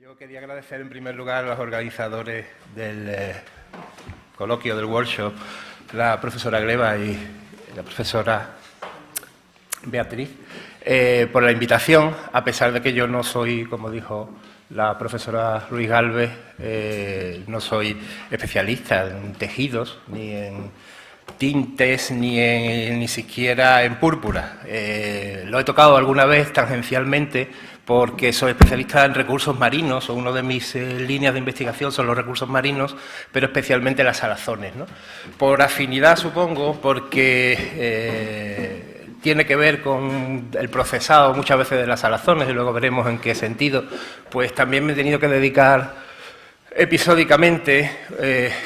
Yo quería agradecer en primer lugar a los organizadores del coloquio, del workshop, la profesora Gleba y la profesora Beatriz, por la invitación, a pesar de que yo no soy, como dijo la profesora Ruiz Gálvez, no soy especialista en tejidos, ni en tintes, ni siquiera en púrpura. Lo he tocado alguna vez tangencialmente porque soy especialista en recursos marinos, o una de mis líneas de investigación son los recursos marinos, pero especialmente las salazones, ¿no? Por afinidad, supongo, porque tiene que ver con el procesado muchas veces de las salazones, y luego veremos en qué sentido, pues también me he tenido que dedicar episódicamente,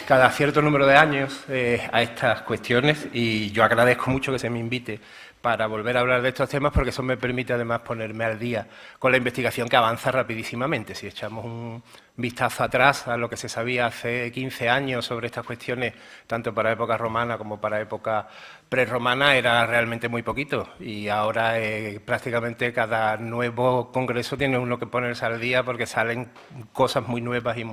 cada cierto número de años, a estas cuestiones, y yo agradezco mucho que se me invite para volver a hablar de estos temas, porque eso me permite además ponerme al día con la investigación que avanza rapidísimamente. Si echamos un vistazo atrás a lo que se sabía hace 15 años sobre estas cuestiones, tanto para época romana como para época prerromana, era realmente muy poquito, y ahora prácticamente cada nuevo congreso tiene uno que ponerse al día porque salen cosas muy nuevas y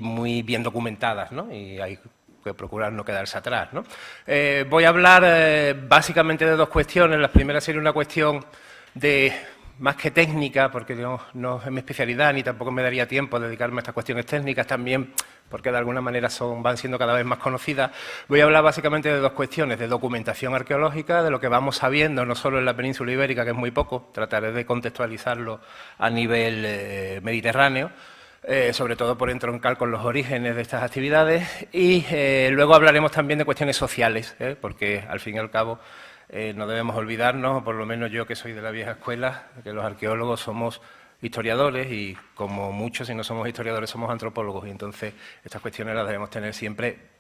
muy bien documentadas, ¿no? Y hay que procurar no quedarse atrás, ¿no? Voy a hablar básicamente de dos cuestiones. La primera sería una cuestión más que técnica, porque no es mi especialidad, ni tampoco me daría tiempo a dedicarme a estas cuestiones técnicas, también porque de alguna manera van siendo cada vez más conocidas. Voy a hablar básicamente de dos cuestiones: de documentación arqueológica, de lo que vamos sabiendo, no solo en la península ibérica, que es muy poco, trataré de contextualizarlo a nivel mediterráneo, sobre todo por entroncar con los orígenes de estas actividades, y luego hablaremos también de cuestiones sociales, porque al fin y al cabo no debemos olvidarnos, o por lo menos yo, que soy de la vieja escuela, que los arqueólogos somos historiadores, y como muchos, si no somos historiadores, somos antropólogos, y entonces estas cuestiones las debemos tener siempre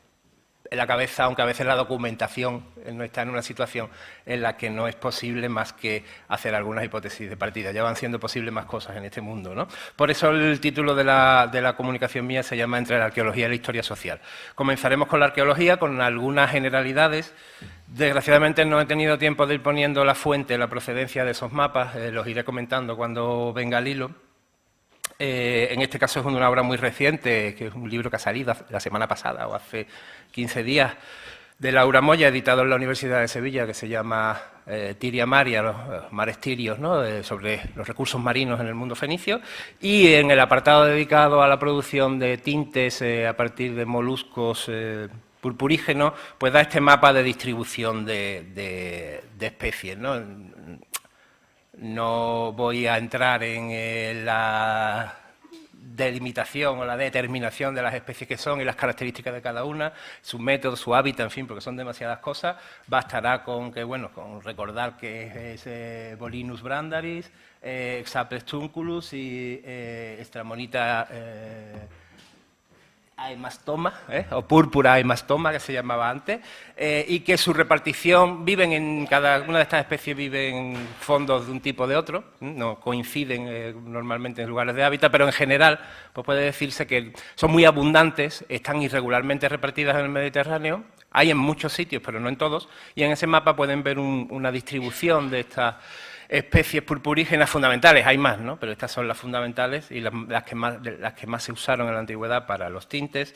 en la cabeza, aunque a veces la documentación no está en una situación en la que no es posible más que hacer algunas hipótesis de partida. Ya van siendo posibles más cosas en este mundo, ¿no? Por eso el título de la comunicación mía se llama Entre la arqueología y la historia social. Comenzaremos con la arqueología, con algunas generalidades. Desgraciadamente no he tenido tiempo de ir poniendo la fuente, la procedencia de esos mapas, los iré comentando cuando venga al hilo. En este caso es una obra muy reciente, que es un libro que ha salido la semana pasada o hace 15 días, de Laura Moya, editado en la Universidad de Sevilla, que se llama Tiria Maria, los mares tirios, ¿no? Sobre los recursos marinos en el mundo fenicio, y en el apartado dedicado a la producción de tintes a partir de moluscos purpurígenos, pues da este mapa de distribución de especies, ¿no? No voy a entrar en la delimitación o la determinación de las especies que son y las características de cada una, su método, su hábitat, en fin, porque son demasiadas cosas. Bastará con recordar que es Bolinus brandaris, Xapres tunculus y Stramonita aemastoma, o púrpura aemastoma, que se llamaba antes, y que su repartición, cada una de estas especies vive en fondos de un tipo o de otro, no coinciden normalmente en lugares de hábitat, pero en general pues puede decirse que son muy abundantes, están irregularmente repartidas en el Mediterráneo, hay en muchos sitios, pero no en todos, y en ese mapa pueden ver una distribución de estas especies purpurígenas fundamentales. Hay más, ¿no? Pero estas son las fundamentales y las que más se usaron en la antigüedad para los tintes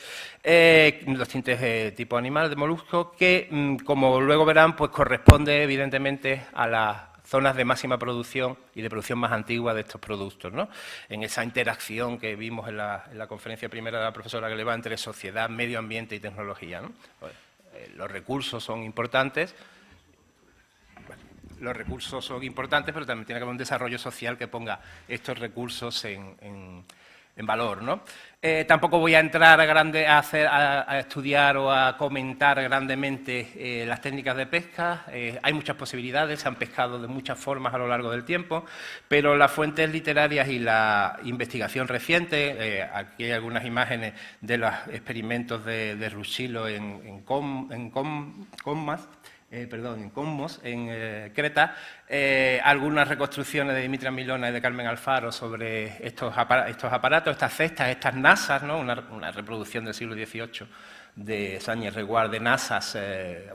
tipo animal, de molusco, que, como luego verán, pues corresponde evidentemente a las zonas de máxima producción y de producción más antigua de estos productos, ¿no? En esa interacción que vimos en la conferencia primera de la profesora Gleba entre sociedad, medio ambiente y tecnología, ¿no? Pues, los recursos son importantes. Los recursos son importantes, pero también tiene que haber un desarrollo social que ponga estos recursos en valor, ¿no? Tampoco voy a entrar a estudiar o a comentar grandemente las técnicas de pesca. Hay muchas posibilidades, se han pescado de muchas formas a lo largo del tiempo, pero las fuentes literarias y la investigación reciente, aquí hay algunas imágenes de los experimentos de Rushilo en Comos, en Creta, algunas reconstrucciones de Dimitra Milona y de Carmen Alfaro sobre estos aparatos, estas cestas, estas nasas, ¿no? Una reproducción del siglo XVIII de Sánchez Reguard de nasas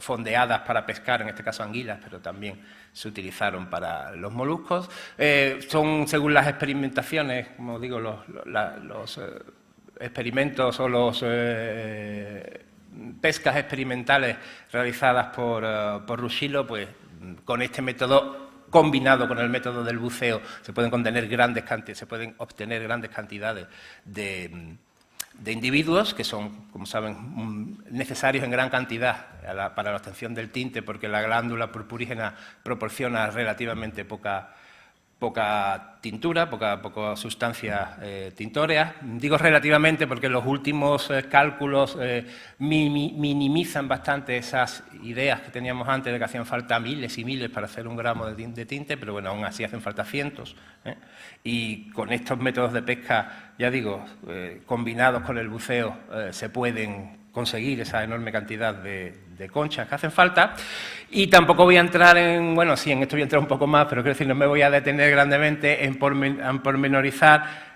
fondeadas para pescar, en este caso anguilas, pero también se utilizaron para los moluscos. Son, según las experimentaciones, como digo, los experimentos o los pescas experimentales realizadas por Rushilo, pues con este método combinado con el método del buceo se pueden obtener grandes cantidades de individuos que son, como saben, necesarios en gran cantidad para la obtención del tinte, porque la glándula purpurígena proporciona relativamente poca tintura, poca sustancia tintórea. Digo relativamente porque los últimos cálculos minimizan bastante esas ideas que teníamos antes de que hacían falta miles y miles para hacer un gramo de tinte, pero bueno, aún así hacen falta cientos. Y con estos métodos de pesca, ya digo, combinados con el buceo, se pueden conseguir esa enorme cantidad de conchas que hacen falta. Y tampoco voy a entrar en, bueno, sí, en esto voy a entrar un poco más, pero quiero decir, no me voy a detener grandemente en pormenorizar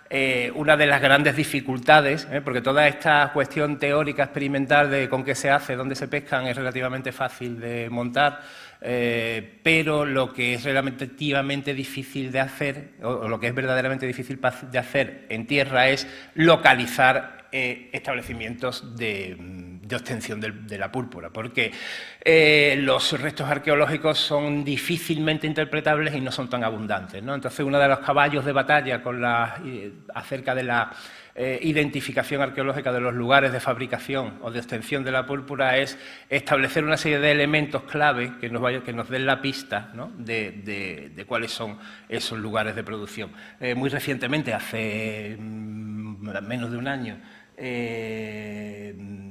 una de las grandes dificultades, porque toda esta cuestión teórica, experimental de con qué se hace, dónde se pescan, es relativamente fácil de montar, pero lo que es relativamente difícil de hacer, o lo que es verdaderamente difícil de hacer en tierra, es localizar establecimientos de obtención de la púrpura, porque los restos arqueológicos son difícilmente interpretables y no son tan abundantes, ¿no? Entonces, uno de los caballos de batalla acerca de la identificación arqueológica de los lugares de fabricación o de obtención de la púrpura es establecer una serie de elementos clave que nos den la pista, ¿no?, de cuáles son esos lugares de producción. Muy recientemente, hace menos de un año,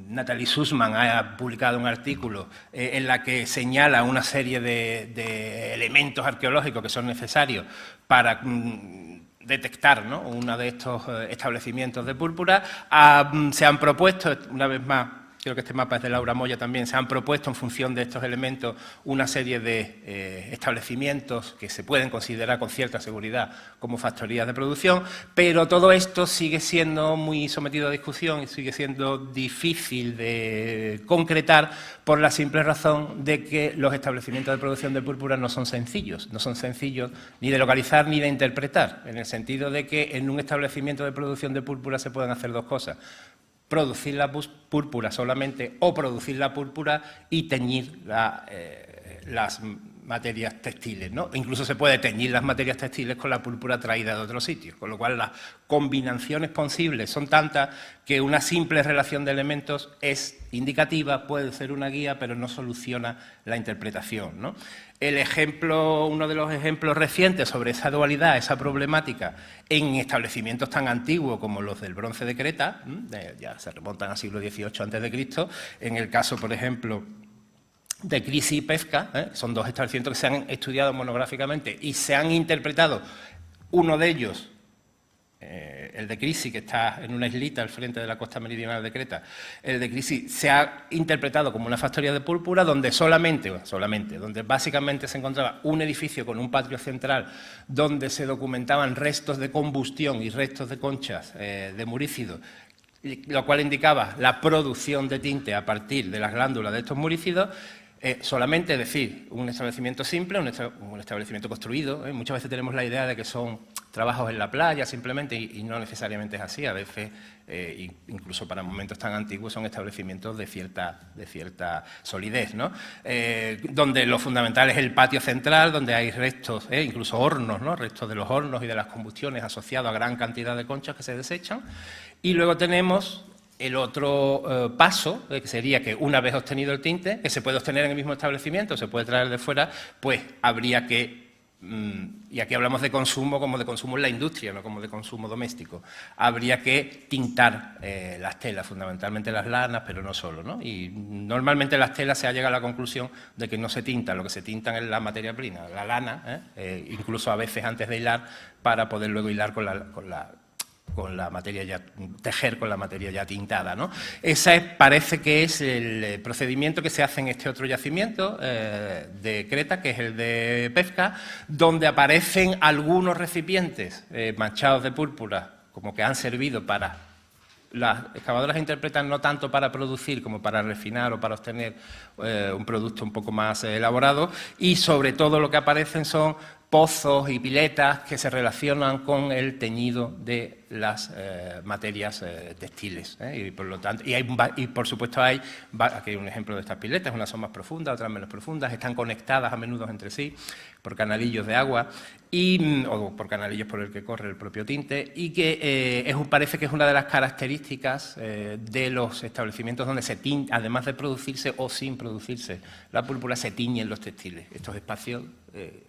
Nathalie Sussman ha publicado un artículo en la que señala una serie de elementos arqueológicos que son necesarios para detectar, ¿no?, uno de estos establecimientos de púrpura. Se han propuesto, una vez más, creo que este mapa es de Laura Moya también, se han propuesto en función de estos elementos una serie de establecimientos que se pueden considerar con cierta seguridad como factorías de producción, pero todo esto sigue siendo muy sometido a discusión y sigue siendo difícil de concretar por la simple razón de que los establecimientos de producción de púrpura no son sencillos ni de localizar ni de interpretar, en el sentido de que en un establecimiento de producción de púrpura se pueden hacer dos cosas: producir la púrpura solamente o producir la púrpura y teñir las materias textiles, ¿no? Incluso se puede teñir las materias textiles con la púrpura traída de otros sitios, con lo cual las combinaciones posibles son tantas que una simple relación de elementos es indicativa, puede ser una guía, pero no soluciona la interpretación, ¿no? Uno de los ejemplos recientes sobre esa dualidad, esa problemática, en establecimientos tan antiguos como los del Bronce de Creta, ya se remontan al siglo XVIII a.C., en el caso, por ejemplo, de Crisi y Pesca, son dos establecimientos que se han estudiado monográficamente y se han interpretado, uno de ellos, el de Crisi, que está en una islita al frente de la costa meridional de Creta, el de Crisi se ha interpretado como una factoría de púrpura donde donde básicamente se encontraba un edificio con un patio central donde se documentaban restos de combustión y restos de conchas de murícidos, lo cual indicaba la producción de tinte a partir de las glándulas de estos murícidos. Solamente, es decir, un establecimiento simple, un establecimiento construido. Muchas veces tenemos la idea de que son trabajos en la playa simplemente y no necesariamente es así. A veces, incluso para momentos tan antiguos, son establecimientos de cierta solidez, ¿no? Donde lo fundamental es el patio central, donde hay restos, incluso hornos, ¿no?, restos de los hornos y de las combustiones asociados a gran cantidad de conchas que se desechan. Y luego tenemos el otro paso, que sería que una vez obtenido el tinte, que se puede obtener en el mismo establecimiento, se puede traer de fuera, pues habría que, y aquí hablamos de consumo como de consumo en la industria, no como de consumo doméstico, habría que tintar las telas, fundamentalmente las lanas, pero no solo, ¿no? Y normalmente las telas se ha llegado a la conclusión de que no se tintan, lo que se tintan es la materia prima, la lana, incluso a veces antes de hilar, para poder luego hilar con la materia ya, tejer con la materia ya tintada, ¿no? Parece que es el procedimiento que se hace en este otro yacimiento de Creta, que es el de Pesca, donde aparecen algunos recipientes manchados de púrpura, como que han servido para las excavadoras interpretan no tanto para producir como para refinar o para obtener un producto un poco más elaborado, y sobre todo lo que aparecen son pozos y piletas que se relacionan con el teñido de las materias textiles, y por lo tanto, y por supuesto aquí hay un ejemplo de estas piletas, unas son más profundas, otras menos profundas, están conectadas a menudo entre sí por canalillos de agua o por canalillos por el que corre el propio tinte, y que parece que es una de las características de los establecimientos donde se tiñe, además de producirse o sin producirse la púrpura, se tiñen los textiles, estos espacios,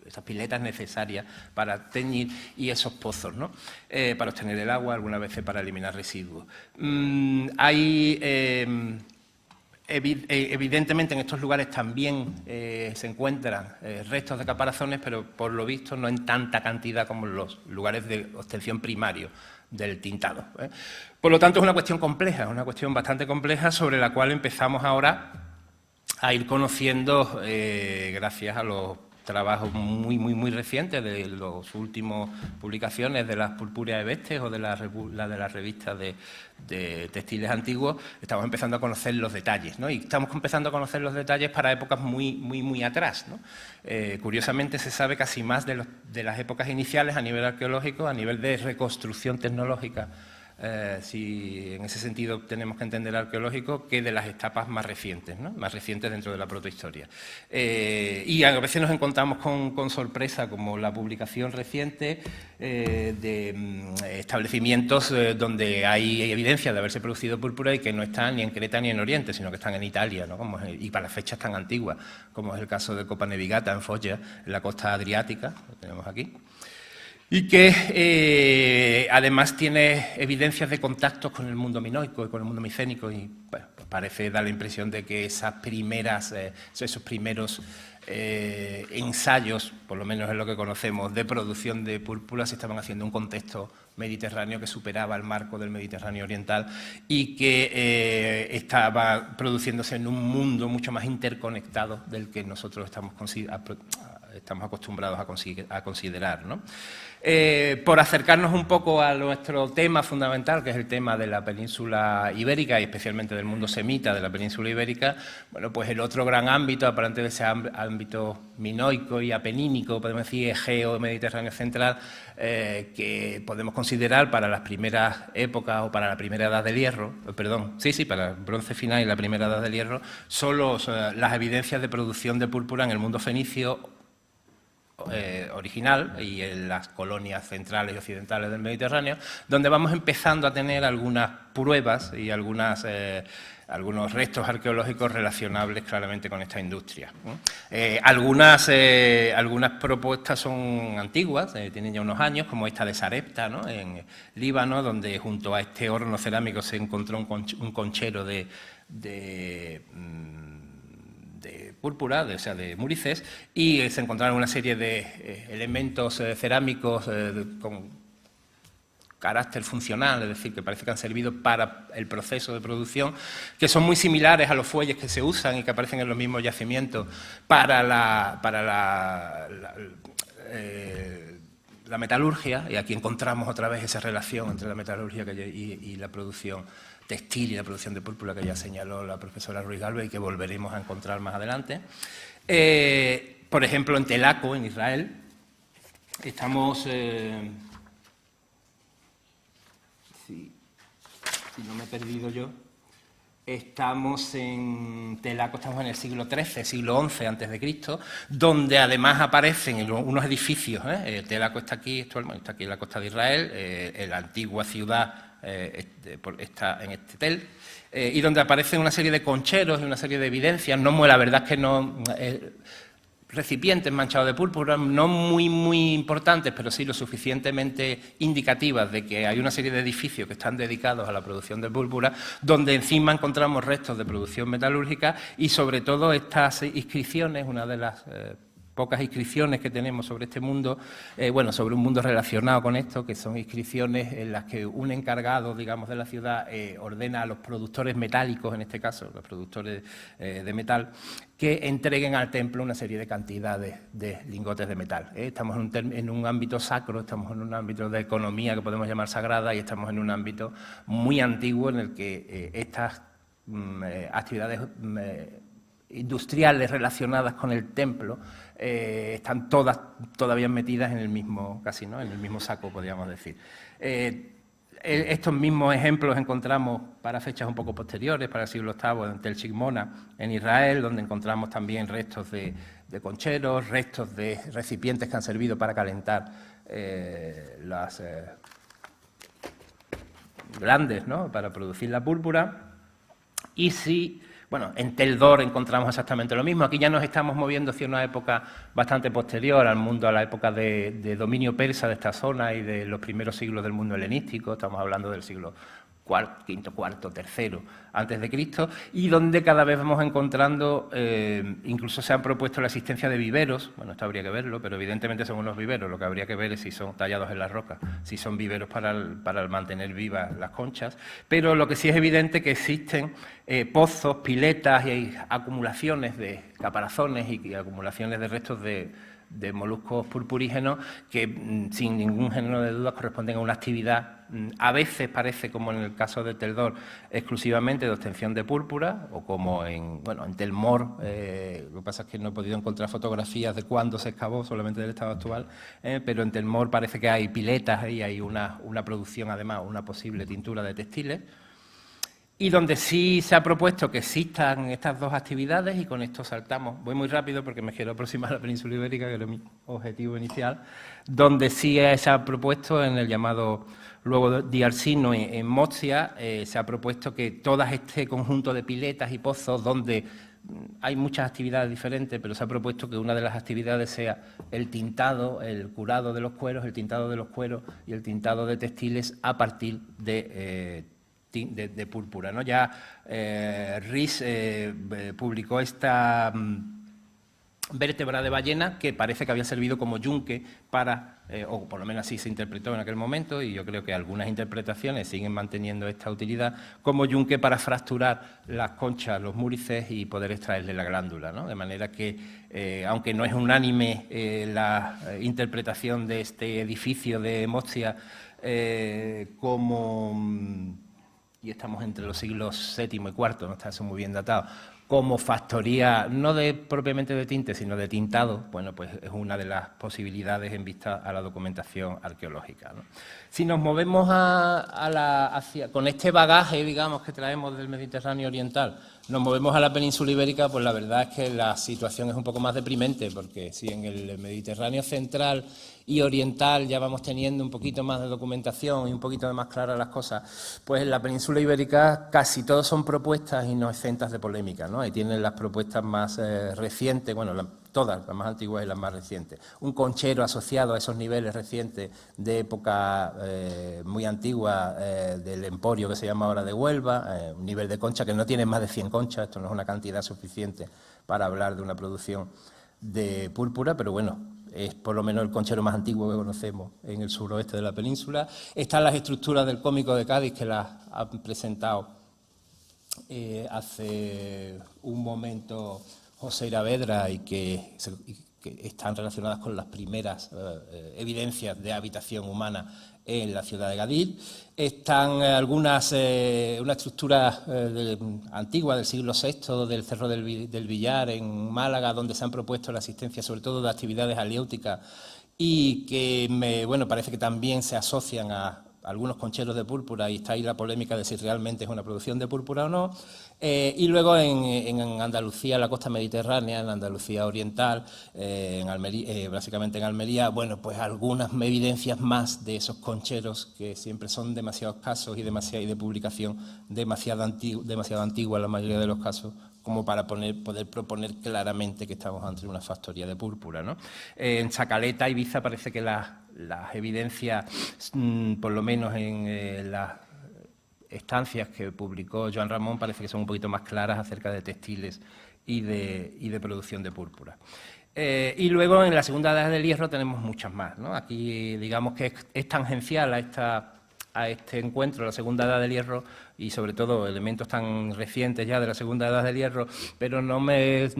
estas piletas necesarias para teñir, y esos pozos, ¿no? Para obtener el agua, algunas veces para eliminar residuos. Evidentemente en estos lugares también se encuentran restos de caparazones, pero por lo visto no en tanta cantidad como en los lugares de obtención primario del tintado. Por lo tanto, es una cuestión compleja, una cuestión bastante compleja sobre la cual empezamos ahora a ir conociendo gracias a los trabajos muy recientes de las últimas publicaciones de las purpúreas Ebestes o de la de las revistas de textiles antiguos. Estamos empezando a conocer los detalles, ¿no? Y estamos empezando a conocer los detalles para épocas muy atrás, ¿no? Curiosamente se sabe casi más de las épocas iniciales a nivel arqueológico, a nivel de reconstrucción tecnológica, si en ese sentido tenemos que entender arqueológico, que de las etapas más recientes, ¿no? Más recientes dentro de la protohistoria. Y a veces nos encontramos con sorpresa, como la publicación reciente de establecimientos donde hay evidencia de haberse producido púrpura y que no están ni en Creta ni en Oriente, sino que están en Italia, ¿no? Y para fechas tan antiguas, como es el caso de Copa Nevigata, en Foggia, en la costa adriática, lo tenemos aquí. Y que además tiene evidencias de contactos con el mundo minoico y con el mundo micénico, y bueno, pues parece dar la impresión de que esos primeros ensayos, por lo menos es lo que conocemos, de producción de púrpura se estaban haciendo en un contexto mediterráneo que superaba el marco del Mediterráneo oriental y que estaba produciéndose en un mundo mucho más interconectado del que nosotros estamos acostumbrados a considerar, ¿no? Por acercarnos un poco a nuestro tema fundamental, que es el tema de la península ibérica y especialmente del mundo semita de la península ibérica, bueno, pues el otro gran ámbito, aparte de ese ámbito minoico y apenínico, podemos decir Egeo, Mediterráneo central, que podemos considerar para las primeras épocas o para la primera edad del hierro, para el bronce final y la primera edad del hierro, son las evidencias de producción de púrpura en el mundo fenicio original y en las colonias centrales y occidentales del Mediterráneo, donde vamos empezando a tener algunas pruebas y algunos restos arqueológicos relacionables claramente con esta industria. Algunas propuestas son antiguas, tienen ya unos años, como esta de Sarepta, ¿no? En Líbano, donde junto a este horno cerámico se encontró un conchero de púrpura, o sea, de Múrices, y se encontraron una serie de elementos cerámicos con carácter funcional, es decir, que parece que han servido para el proceso de producción, que son muy similares a los fuelles que se usan y que aparecen en los mismos yacimientos para la metalurgia, y aquí encontramos otra vez esa relación entre la metalurgia y la producción textil y la producción de púrpura que ya señaló la profesora Ruiz Galvez y que volveremos a encontrar más adelante. Por ejemplo, en Telaco, en Israel, estamos, si no me he perdido yo, estamos en Telaco, estamos en el siglo XIII, siglo XI a.C., donde además aparecen unos edificios. Telaco está aquí en la costa de Israel, la antigua ciudad está en este tel, y donde aparecen una serie de concheros y una serie de evidencias, la verdad es que no, recipientes manchados de púrpura, no muy importantes, pero sí lo suficientemente indicativas de que hay una serie de edificios que están dedicados a la producción de púrpura, donde encima encontramos restos de producción metalúrgica y sobre todo estas inscripciones, una de las pocas inscripciones que tenemos sobre este mundo, bueno, sobre un mundo relacionado con esto, que son inscripciones en las que un encargado, digamos, de la ciudad ordena a los productores metálicos, en este caso, los productores de metal, que entreguen al templo una serie de cantidades de lingotes de metal. Estamos en un ámbito sacro, estamos en un ámbito de economía que podemos llamar sagrada y estamos en un ámbito muy antiguo en el que estas actividades industriales relacionadas con el templo están todas todavía metidas en el mismo, casi, ¿no?, en el mismo saco, podríamos decir. Estos mismos ejemplos encontramos para fechas un poco posteriores, para el siglo VIII, en Tel Shimona, en Israel, donde encontramos también restos de concheros, restos de recipientes que han servido para calentar las glandes, ¿no?, para producir la púrpura. Y sí, bueno, en Tel Dor encontramos exactamente lo mismo. Aquí ya nos estamos moviendo hacia una época bastante posterior al mundo, a la época de dominio persa de esta zona y de los primeros siglos del mundo helenístico. Estamos hablando del siglo V, IV, III antes de Cristo, y donde cada vez vamos encontrando, incluso se han propuesto la existencia de viveros. Bueno, esto habría que verlo, pero evidentemente son unos viveros. Lo que habría que ver es si son tallados en la roca, si son viveros para mantener vivas las conchas. Pero lo que sí es evidente que existen pozos, piletas y acumulaciones de caparazones y acumulaciones de restos de moluscos purpurígenos que, sin ningún género de dudas, corresponden a una actividad, a veces parece, como en el caso de Tel Dor, exclusivamente de obtención de púrpura, o como en Tel Mor, lo que pasa es que no he podido encontrar fotografías de cuándo se excavó, solamente del estado actual, pero en Tel Mor parece que hay piletas y hay una producción, además, una posible tintura de textiles. Y donde sí se ha propuesto que existan estas dos actividades, y con esto saltamos, voy muy rápido porque me quiero aproximar a la península ibérica, que era mi objetivo inicial, donde sí se ha propuesto en el llamado luego di Arsino en Mozia, se ha propuesto que todo este conjunto de piletas y pozos donde hay muchas actividades diferentes, pero se ha propuesto que una de las actividades sea el tintado, el curado de los cueros, el tintado de los cueros y el tintado de textiles a partir de púrpura, ¿no? Ya Ries publicó esta vértebra de ballena que parece que había servido como yunque para, o por lo menos así se interpretó en aquel momento, y yo creo que algunas interpretaciones siguen manteniendo esta utilidad, como yunque para fracturar las conchas, los múrices y poder extraerle la glándula, ¿no? De manera que, aunque no es unánime la interpretación de este edificio de Mozia y estamos entre los siglos VII y IV, no está eso muy bien datado, como factoría, no propiamente de tinte, sino de tintado, bueno, pues es una de las posibilidades en vista a la documentación arqueológica, ¿no? Si nos movemos con este bagaje, digamos, que traemos del Mediterráneo oriental, nos movemos a la península ibérica, pues la verdad es que la situación es un poco más deprimente, porque si en el Mediterráneo central y oriental ya vamos teniendo un poquito más de documentación y un poquito de más claras las cosas, pues en la península ibérica casi todos son propuestas y no exentas de polémica, ¿no? Ahí tienen las propuestas más recientes, bueno, todas, las más antiguas y las más recientes. Un conchero asociado a esos niveles recientes de época muy antigua del emporio que se llama ahora de Huelva, un nivel de concha que no tiene más de 100 conchas, esto no es una cantidad suficiente para hablar de una producción de púrpura, pero bueno, es por lo menos el conchero más antiguo que conocemos en el suroeste de la península. Están las estructuras del Cómico de Cádiz, que las han presentado hace un momento José Iravedra y que están relacionadas con las primeras evidencias de habitación humana en la ciudad de Gadil. Están una estructura antigua del siglo VI del Cerro del Villar en Málaga, donde se han propuesto la existencia sobre todo de actividades aliéuticas y que parece que también se asocian a algunos concheros de púrpura, y está ahí la polémica de si realmente es una producción de púrpura o no. Y luego en Andalucía, la costa mediterránea, en Andalucía oriental, básicamente en Almería, bueno, pues algunas evidencias más de esos concheros que siempre son demasiado escasos y de publicación demasiado antigua en la mayoría de los casos, como para poder proponer claramente que estamos ante una factoría de púrpura, ¿no? En Chacaleta, Ibiza, parece que las evidencias, por lo menos en las estancias que publicó Joan Ramón, parece que son un poquito más claras acerca de textiles y de producción de púrpura. Y luego en la segunda edad del hierro tenemos muchas más, ¿no? Aquí digamos que es tangencial a este encuentro, la segunda edad del hierro, y sobre todo elementos tan recientes ya de la segunda edad del hierro, pero no me he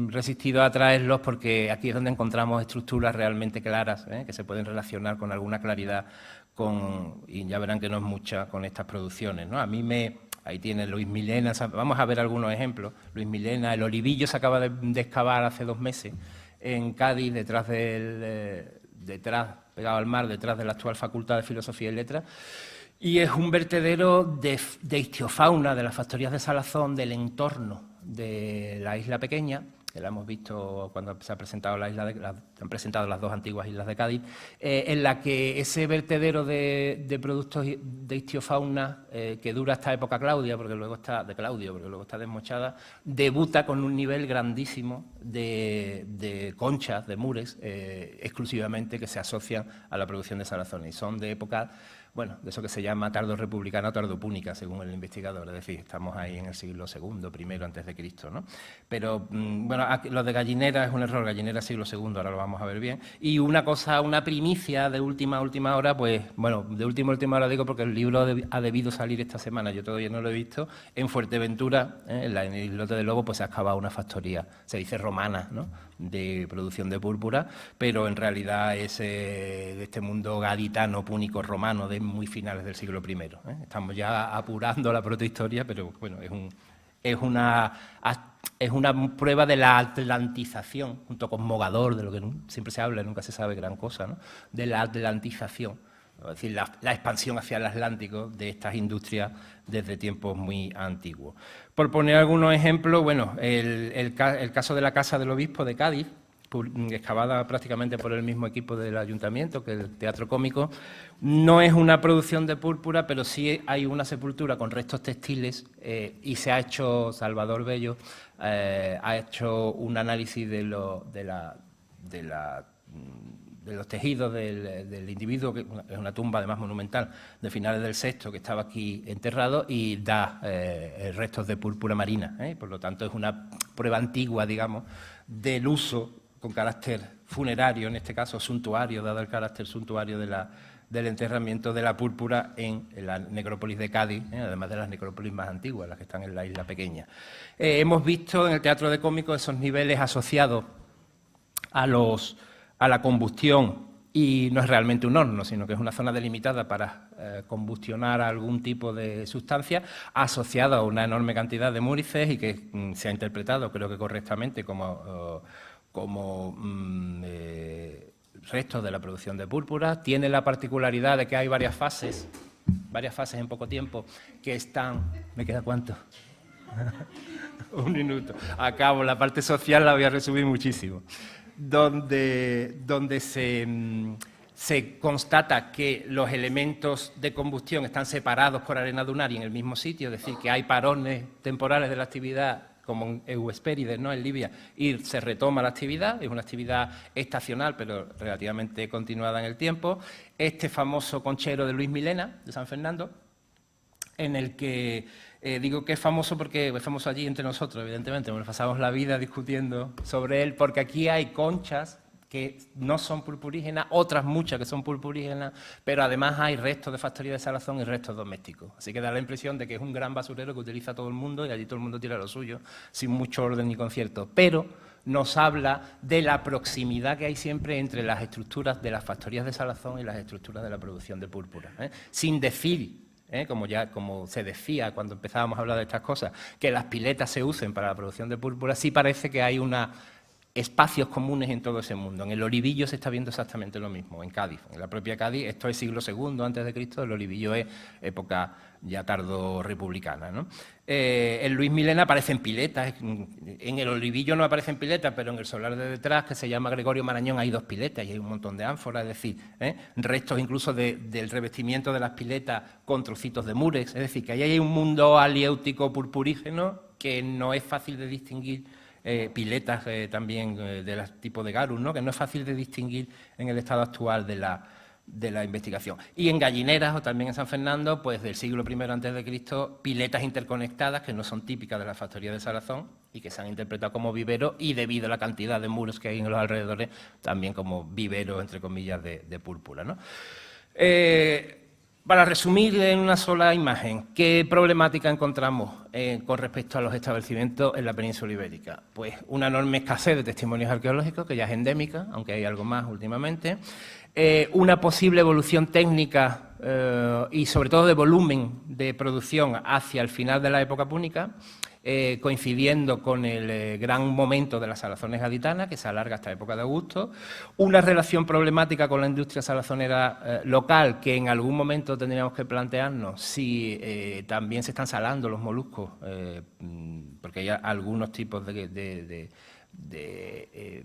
resistido a traerlos porque aquí es donde encontramos estructuras realmente claras, que se pueden relacionar con alguna claridad, y ya verán que no es mucha, con estas producciones, ¿no? Ahí tiene Luis Milena, vamos a ver algunos ejemplos. Luis Milena, el olivillo se acaba de excavar hace 2 meses en Cádiz, pegado al mar, detrás de la actual Facultad de Filosofía y Letras, y es un vertedero de ictiofauna, de las factorías de salazón, del entorno de la isla pequeña, que la hemos visto cuando se ha presentado han presentado las 2 antiguas islas de Cádiz, en la que ese vertedero de productos de ictiofauna, que dura hasta época Claudia, porque luego está desmochada, debuta con un nivel grandísimo de conchas, de mures, exclusivamente que se asocian a la producción de salazones, y son de época, bueno, de eso que se llama tardo-republicana o tardopúnica, según el investigador, es decir, estamos ahí en el siglo II, primero antes de Cristo, ¿no? Pero, bueno, lo de Gallinera es un error, Gallinera siglo II, ahora lo vamos a ver bien. Y una primicia de última hora, pues, bueno, de última hora digo porque el libro ha debido salir esta semana, yo todavía no lo he visto, en Fuerteventura, en el islote de Lobo, pues se ha excavado una factoría, se dice romana, ¿no?, de producción de púrpura, pero en realidad es de este mundo gaditano, púnico, romano, de muy finales del siglo I. Estamos ya apurando la protohistoria, pero bueno, es una prueba de la atlantización, junto con Mogador, de lo que siempre se habla, nunca se sabe gran cosa, ¿no?, de la atlantización, es decir, la expansión hacia el Atlántico de estas industrias desde tiempos muy antiguos. Por poner algunos ejemplos, bueno, el caso de la Casa del Obispo de Cádiz, excavada prácticamente por el mismo equipo del ayuntamiento que el Teatro Cómico, no es una producción de púrpura, pero sí hay una sepultura con restos textiles, y se ha hecho, Salvador Bello ha hecho un análisis de los tejidos del individuo, que es una tumba además monumental de finales del VI, que estaba aquí enterrado, y da restos de púrpura marina, por lo tanto es una prueba antigua, digamos, del uso con carácter funerario, en este caso suntuario, dado el carácter suntuario del enterramiento de la púrpura en la necrópolis de Cádiz, además de las necrópolis más antiguas, las que están en la isla pequeña. Hemos visto en el Teatro de Cómico esos niveles asociados a la combustión, y no es realmente un horno, sino que es una zona delimitada para combustionar algún tipo de sustancia, asociada a una enorme cantidad de múrices, y que se ha interpretado, creo que correctamente, como restos de la producción de púrpura. Tiene la particularidad de que hay varias fases en poco tiempo, que están... ¿Me queda cuánto? 1 minuto. Acabo, la parte social la voy a resumir muchísimo. Donde se constata que los elementos de combustión están separados por arena dunar y en el mismo sitio, es decir, que hay parones temporales de la actividad, como en Euspérides, ¿no?, en Libia, y se retoma la actividad, es una actividad estacional, pero relativamente continuada en el tiempo. Este famoso conchero de Luis Milena, de San Fernando, en el que digo que es famoso porque es famoso allí entre nosotros, evidentemente, nos pasamos la vida discutiendo sobre él, porque aquí hay conchas que no son purpurígenas, otras muchas que son purpurígenas, pero además hay restos de factoría de salazón y restos domésticos. Así que da la impresión de que es un gran basurero que utiliza todo el mundo, y allí todo el mundo tira lo suyo, sin mucho orden ni concierto. Pero nos habla de la proximidad que hay siempre entre las estructuras de las factorías de salazón y las estructuras de la producción de púrpura, sin decir, como se decía cuando empezábamos a hablar de estas cosas, que las piletas se usen para la producción de púrpura. Sí parece que hay espacios comunes en todo ese mundo. En el Olivillo se está viendo exactamente lo mismo, en Cádiz. En la propia Cádiz, esto es siglo II antes de Cristo, el Olivillo es época ya tardo-republicana, ¿no? En Luis Milena aparecen piletas, en el Olivillo no aparecen piletas, pero en el solar de detrás, que se llama Gregorio Marañón, hay 2 piletas y hay un montón de ánforas, es decir, restos incluso del revestimiento de las piletas con trocitos de murex, es decir, que ahí hay un mundo aliéutico purpurígeno que no es fácil de distinguir. Piletas también del tipo de Garus, ¿no?, que no es fácil de distinguir en el estado actual de la investigación. Y en Gallineras, o también en San Fernando, pues del siglo I a.C., piletas interconectadas que no son típicas de la factoría de Salazón y que se han interpretado como viveros y debido a la cantidad de muros que hay en los alrededores, también como viveros, entre comillas, de púrpura, ¿no? Para resumir en una sola imagen, ¿qué problemática encontramos con respecto a los establecimientos en la península ibérica? Pues una enorme escasez de testimonios arqueológicos, que ya es endémica, aunque hay algo más últimamente, una posible evolución técnica y sobre todo de volumen de producción hacia el final de la época púnica, coincidiendo con el gran momento de las salazones gaditanas, que se alarga hasta la época de Augusto, una relación problemática con la industria salazonera local, que en algún momento tendríamos que plantearnos si también se están salando los moluscos, porque hay algunos tipos de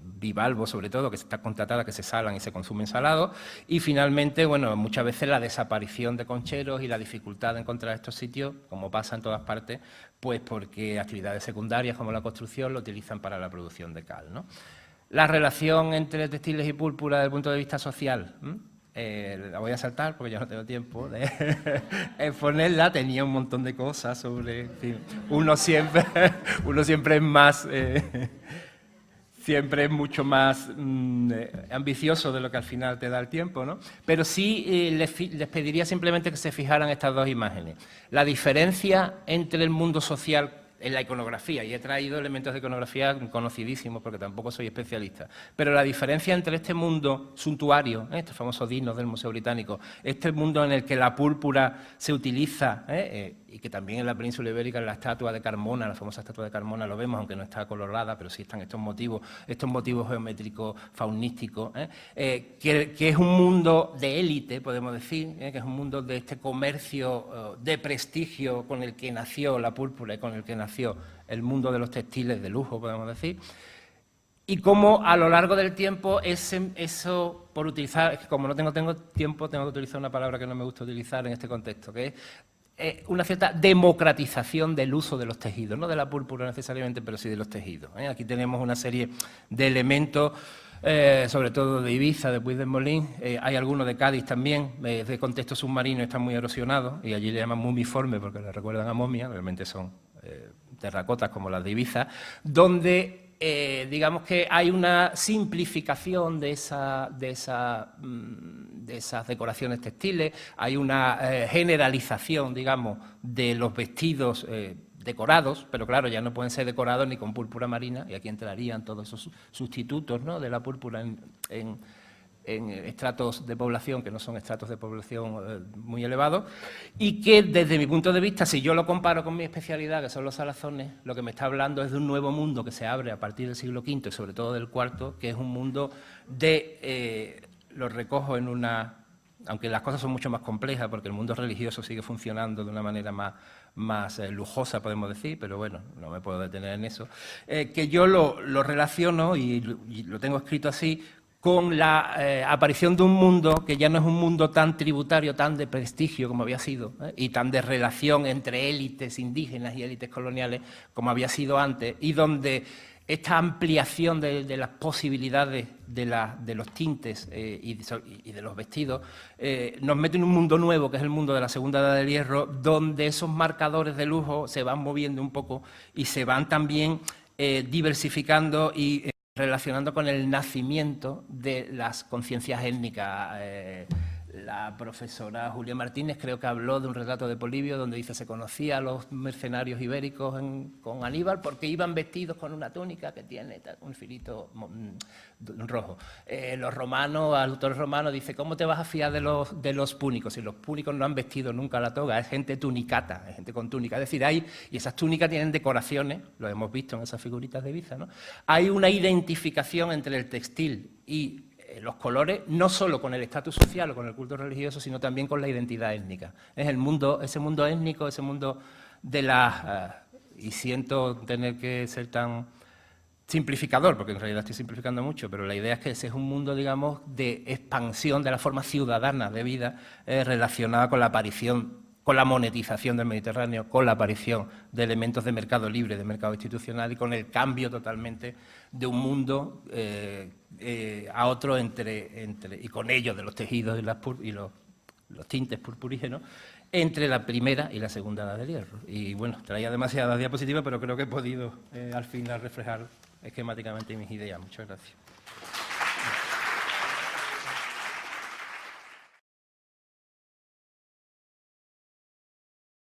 bivalvos, sobre todo, que está contratada, que se salan y se consumen salados, y finalmente, bueno, muchas veces la desaparición de concheros y la dificultad de encontrar estos sitios, como pasa en todas partes, pues porque actividades secundarias como la construcción lo utilizan para la producción de cal, ¿no? La relación entre textiles y púrpura desde el punto de vista social, la voy a saltar porque ya no tengo tiempo de exponerla, tenía un montón de cosas sobre, en fin, uno siempre es más... siempre es mucho más ambicioso de lo que al final te da el tiempo, ¿no? Pero sí les pediría simplemente que se fijaran estas dos imágenes. La diferencia entre el mundo social en la iconografía, y he traído elementos de iconografía conocidísimos porque tampoco soy especialista, pero la diferencia entre este mundo suntuario, estos famosos dinos del Museo Británico, este mundo en el que la púrpura se utiliza, y que también en la península ibérica, en la estatua de Carmona, la famosa estatua de Carmona, lo vemos, aunque no está colorada, pero sí están estos motivos geométricos, faunísticos, que es un mundo de élite, podemos decir, que es un mundo de este comercio de prestigio con el que nació la púrpura y con el que nació el mundo de los textiles de lujo, podemos decir, y cómo a lo largo del tiempo eso, por utilizar, es que como no tengo tiempo, tengo que utilizar una palabra que no me gusta utilizar en este contexto, que es una cierta democratización del uso de los tejidos, no de la púrpura necesariamente, pero sí de los tejidos. Aquí tenemos una serie de elementos, sobre todo de Ibiza, de Puig-de-Molins, hay algunos de Cádiz también, de contexto submarino, están muy erosionados, y allí le llaman mumiforme porque le recuerdan a momia, realmente son terracotas como las de Ibiza, donde digamos que hay una simplificación de esas decoraciones textiles, hay una generalización, digamos, de los vestidos decorados, pero claro, ya no pueden ser decorados ni con púrpura marina, y aquí entrarían todos esos sustitutos, ¿no?, de la púrpura en estratos de población que no son estratos de población muy elevados, y que desde mi punto de vista, si yo lo comparo con mi especialidad, que son los salazones, lo que me está hablando es de un nuevo mundo que se abre a partir del siglo V y sobre todo del IV, que es un mundo de, lo recojo en una, aunque las cosas son mucho más complejas, porque el mundo religioso sigue funcionando de una manera más lujosa, podemos decir, pero bueno, no me puedo detener en eso, que yo lo relaciono, y lo tengo escrito así, con la aparición de un mundo que ya no es un mundo tan tributario, tan de prestigio como había sido, y tan de relación entre élites indígenas y élites coloniales como había sido antes, y donde esta ampliación de las posibilidades de los tintes y de los vestidos nos mete en un mundo nuevo, que es el mundo de la Segunda Edad del Hierro, donde esos marcadores de lujo se van moviendo un poco y se van también diversificando y relacionando con el nacimiento de las conciencias étnicas. La profesora Julia Martínez creo que habló de un relato de Polibio donde dice se conocía a los mercenarios ibéricos con Aníbal porque iban vestidos con una túnica que tiene un filito rojo. Los romanos, al autor romano dice, ¿cómo te vas a fiar de los púnicos? Si los púnicos no han vestido nunca la toga, es gente tunicata, es gente con túnica. Es decir, y esas túnicas tienen decoraciones, lo hemos visto en esas figuritas de Ibiza, ¿no? Hay una identificación entre el textil y los colores, no solo con el estatus social o con el culto religioso, sino también con la identidad étnica. Es ese mundo étnico, ese mundo de las... y siento tener que ser tan simplificador, porque en realidad estoy simplificando mucho, pero la idea es que ese es un mundo, digamos, de expansión de la forma ciudadana de vida relacionada con la aparición con la monetización del Mediterráneo, con la aparición de elementos de mercado libre, de mercado institucional y con el cambio totalmente de un mundo a otro y con ello de los tejidos y los tintes purpurígenos entre la primera y la segunda edad del hierro. Y bueno, traía demasiadas diapositivas, pero creo que he podido al final reflejar esquemáticamente mis ideas. Muchas gracias.